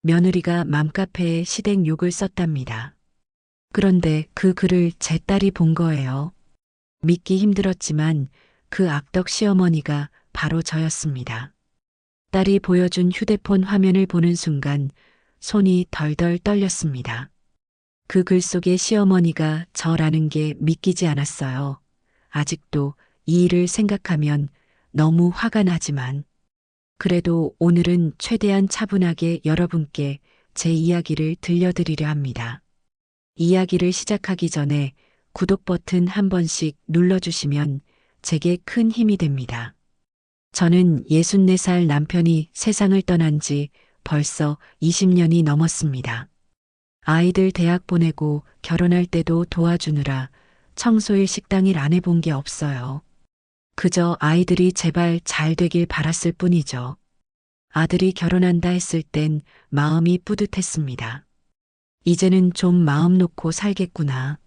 며느리가 맘카페에 시댁 욕을 썼답니다. 그런데 그 글을 제 딸이 본 거예요. 믿기 힘들었지만 그 악덕 시어머니가 바로 저였습니다. 딸이 보여준 휴대폰 화면을 보는 순간 손이 덜덜 떨렸습니다. 그 글 속에 시어머니가 저라는 게 믿기지 않았어요. 아직도 이 일을 생각하면 너무 화가 나지만 그래도 오늘은 최대한 차분하게 여러분께 제 이야기를 들려드리려 합니다. 이야기를 시작하기 전에 구독 버튼 한 번씩 눌러주시면 제게 큰 힘이 됩니다. 저는 64살 남편이 세상을 떠난 지 벌써 20년이 넘었습니다. 아이들 대학 보내고 결혼할 때도 도와주느라 청소일 식당일 안 해본 게 없어요. 그저 아이들이 제발 잘 되길 바랐을 뿐이죠. 아들이 결혼한다 했을 땐 마음이 뿌듯했습니다. 이제는 좀 마음 놓고 살겠구나.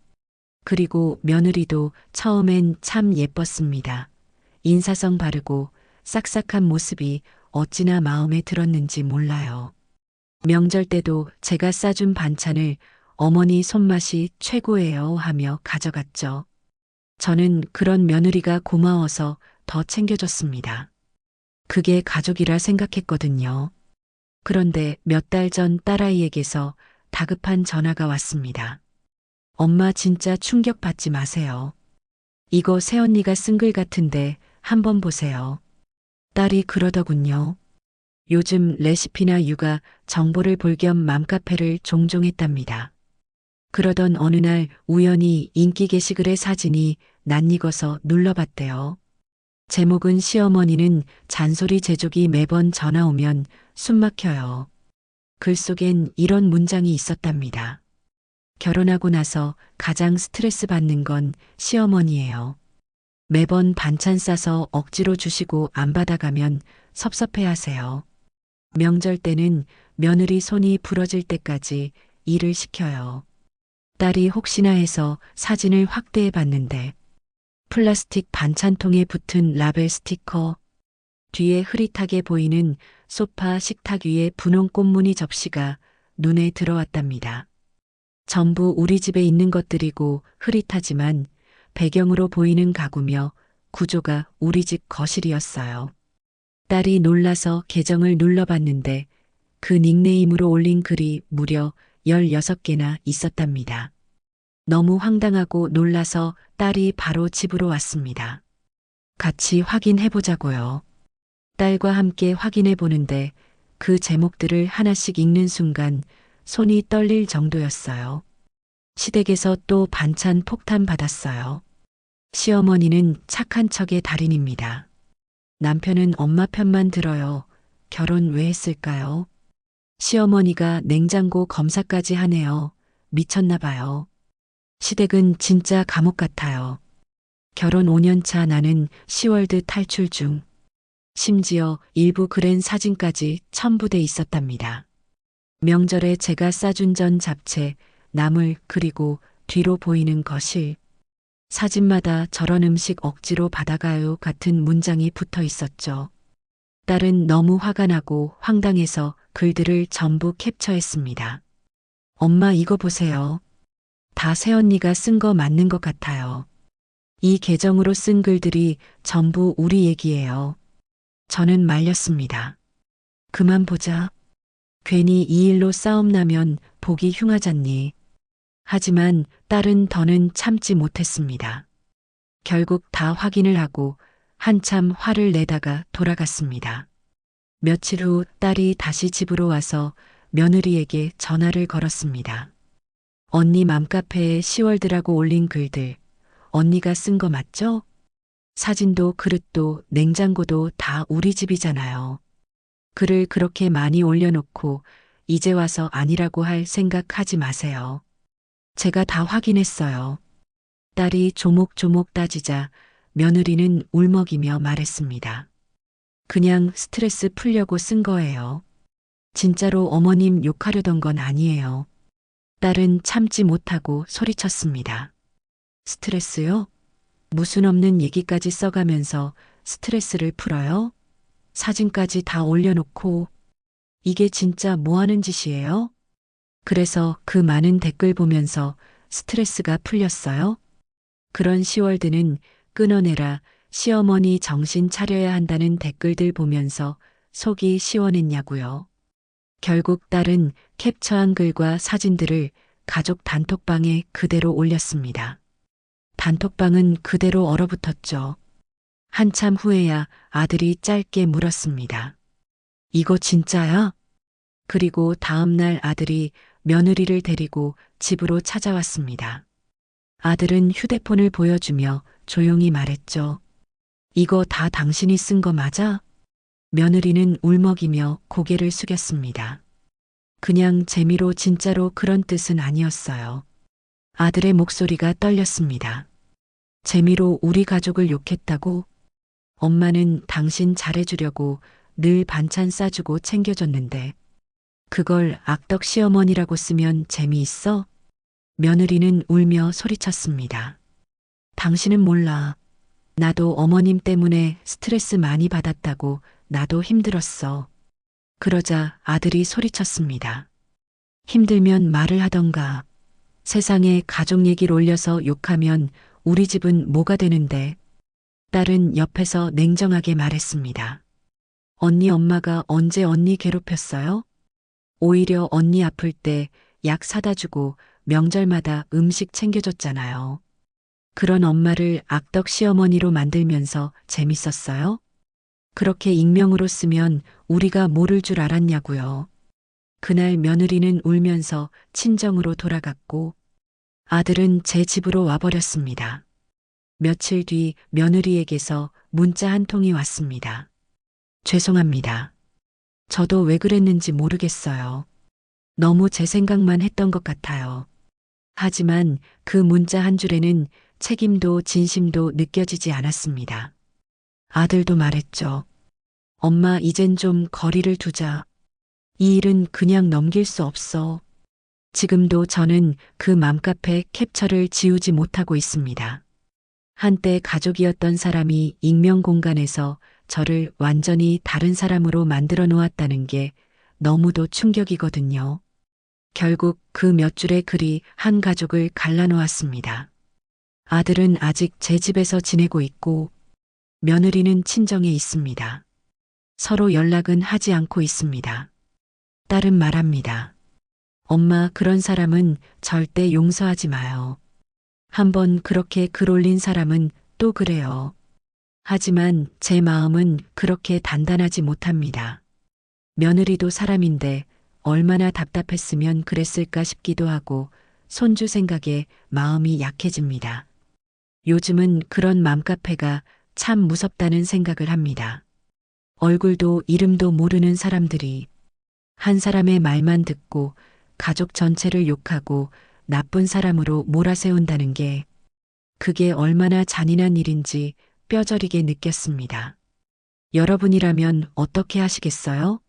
그리고 며느리도 처음엔 참 예뻤습니다. 인사성 바르고 싹싹한 모습이 어찌나 마음에 들었는지 몰라요. 명절 때도 제가 싸준 반찬을 어머니 손맛이 최고예요 하며 가져갔죠. 저는 그런 며느리가 고마워서 더 챙겨줬습니다. 그게 가족이라 생각했거든요. 그런데 몇 달 전 딸아이에게서 다급한 전화가 왔습니다. 엄마 진짜 충격받지 마세요. 이거 새언니가 쓴 글 같은데 한번 보세요. 딸이 그러더군요. 요즘 레시피나 육아 정보를 볼 겸 맘카페를 종종 했답니다. 그러던 어느 날 우연히 인기 게시글의 사진이 낯익어서 눌러봤대요. 제목은 시어머니는 잔소리 제조기 매번 전화 오면 숨 막혀요. 글 속엔 이런 문장이 있었답니다. 결혼하고 나서 가장 스트레스 받는 건 시어머니예요. 매번 반찬 싸서 억지로 주시고 안 받아가면 섭섭해 하세요. 명절 때는 며느리 손이 부러질 때까지 일을 시켜요. 딸이 혹시나 해서 사진을 확대해 봤는데 플라스틱 반찬통에 붙은 라벨 스티커, 뒤에 흐릿하게 보이는 소파 식탁 위에 분홍 꽃무늬 접시가 눈에 들어왔답니다. 전부 우리 집에 있는 것들이고 흐릿하지만 배경으로 보이는 가구며 구조가 우리 집 거실이었어요. 딸이 놀라서 계정을 눌러봤는데 그 닉네임으로 올린 글이 무려 16개나 있었답니다. 너무 황당하고 놀라서 딸이 바로 집으로 왔습니다. 같이 확인해보자고요. 딸과 함께 확인해보는데 그 제목들을 하나씩 읽는 순간 손이 떨릴 정도였어요. 시댁에서 또 반찬 폭탄 받았어요. 시어머니는 착한 척의 달인입니다. 남편은 엄마 편만 들어요. 결혼 왜 했을까요? 시어머니가 냉장고 검사까지 하네요. 미쳤나 봐요. 시댁은 진짜 감옥 같아요. 결혼 5년 차 나는 시월드 탈출 중. 심지어 일부 그랜 사진까지 첨부돼 있었답니다. 명절에 제가 싸준 전 잡채, 나물 그리고 뒤로 보이는 거실. 사진마다 저런 음식 억지로 받아가요 같은 문장이 붙어 있었죠. 딸은 너무 화가 나고 황당해서 글들을 전부 캡처했습니다. 엄마 이거 보세요. 다 새언니가 쓴 거 맞는 것 같아요. 이 계정으로 쓴 글들이 전부 우리 얘기예요. 저는 말렸습니다. 그만 보자. 괜히 이 일로 싸움 나면 보기 흉하잖니. 하지만 딸은 더는 참지 못했습니다. 결국 다 확인을 하고 한참 화를 내다가 돌아갔습니다. 며칠 후 딸이 다시 집으로 와서 며느리에게 전화를 걸었습니다. 언니 맘카페에 시월드라고 올린 글들, 언니가 쓴 거 맞죠? 사진도 그릇도 냉장고도 다 우리 집이잖아요. 글을 그렇게 많이 올려놓고 이제 와서 아니라고 할 생각하지 마세요. 제가 다 확인했어요. 딸이 조목조목 따지자 며느리는 울먹이며 말했습니다. 그냥 스트레스 풀려고 쓴 거예요. 진짜로 어머님 욕하려던 건 아니에요. 딸은 참지 못하고 소리쳤습니다. 스트레스요? 무슨 없는 얘기까지 써가면서 스트레스를 풀어요? 사진까지 다 올려놓고 이게 진짜 뭐 하는 짓이에요? 그래서 그 많은 댓글 보면서 스트레스가 풀렸어요? 그런 시월드는 끊어내라, 시어머니 정신 차려야 한다는 댓글들 보면서 속이 시원했냐고요. 결국 딸은 캡처한 글과 사진들을 가족 단톡방에 그대로 올렸습니다. 단톡방은 그대로 얼어붙었죠. 한참 후에야 아들이 짧게 물었습니다. 이거 진짜야? 그리고 다음날 아들이 며느리를 데리고 집으로 찾아왔습니다. 아들은 휴대폰을 보여주며 조용히 말했죠. 이거 다 당신이 쓴 거 맞아? 며느리는 울먹이며 고개를 숙였습니다. 그냥 재미로 진짜로 그런 뜻은 아니었어요. 아들의 목소리가 떨렸습니다. 재미로 우리 가족을 욕했다고? 엄마는 당신 잘해주려고 늘 반찬 싸주고 챙겨줬는데 그걸 악덕 시어머니라고 쓰면 재미있어? 며느리는 울며 소리쳤습니다. 당신은 몰라. 나도 어머님 때문에 스트레스 많이 받았다고 나도 힘들었어. 그러자 아들이 소리쳤습니다. 힘들면 말을 하던가. 세상에 가족 얘기를 올려서 욕하면 우리 집은 뭐가 되는데. 딸은 옆에서 냉정하게 말했습니다. 언니 엄마가 언제 언니 괴롭혔어요? 오히려 언니 아플 때 약 사다 주고 명절마다 음식 챙겨줬잖아요. 그런 엄마를 악덕 시어머니로 만들면서 재밌었어요? 그렇게 익명으로 쓰면 우리가 모를 줄 알았냐고요. 그날 며느리는 울면서 친정으로 돌아갔고 아들은 제 집으로 와버렸습니다. 며칠 뒤 며느리에게서 문자 한 통이 왔습니다. 죄송합니다. 저도 왜 그랬는지 모르겠어요. 너무 제 생각만 했던 것 같아요. 하지만 그 문자 한 줄에는 책임도 진심도 느껴지지 않았습니다. 아들도 말했죠. 엄마, 이젠 좀 거리를 두자. 이 일은 그냥 넘길 수 없어. 지금도 저는 그 맘카페 캡처를 지우지 못하고 있습니다. 한때 가족이었던 사람이 익명 공간에서 저를 완전히 다른 사람으로 만들어 놓았다는 게 너무도 충격이거든요. 결국 그 몇 줄의 글이 한 가족을 갈라놓았습니다. 아들은 아직 제 집에서 지내고 있고 며느리는 친정에 있습니다. 서로 연락은 하지 않고 있습니다. 딸은 말합니다. 엄마, 그런 사람은 절대 용서하지 마요. 한번 그렇게 글 올린 사람은 또 그래요. 하지만 제 마음은 그렇게 단단하지 못합니다. 며느리도 사람인데 얼마나 답답했으면 그랬을까 싶기도 하고 손주 생각에 마음이 약해집니다. 요즘은 그런 맘카페가 참 무섭다는 생각을 합니다. 얼굴도 이름도 모르는 사람들이 한 사람의 말만 듣고 가족 전체를 욕하고 나쁜 사람으로 몰아세운다는 게 그게 얼마나 잔인한 일인지 뼈저리게 느꼈습니다. 여러분이라면 어떻게 하시겠어요?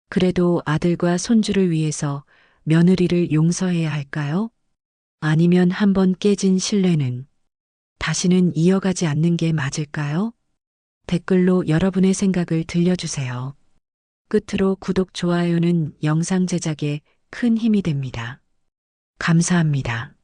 그래도 아들과 손주를 위해서 며느리를 용서해야 할까요? 아니면 한번 깨진 신뢰는 다시는 이어가지 않는 게 맞을까요? 댓글로 여러분의 생각을 들려주세요. 끝으로 구독, 좋아요는 영상 제작에 큰 힘이 됩니다. 감사합니다.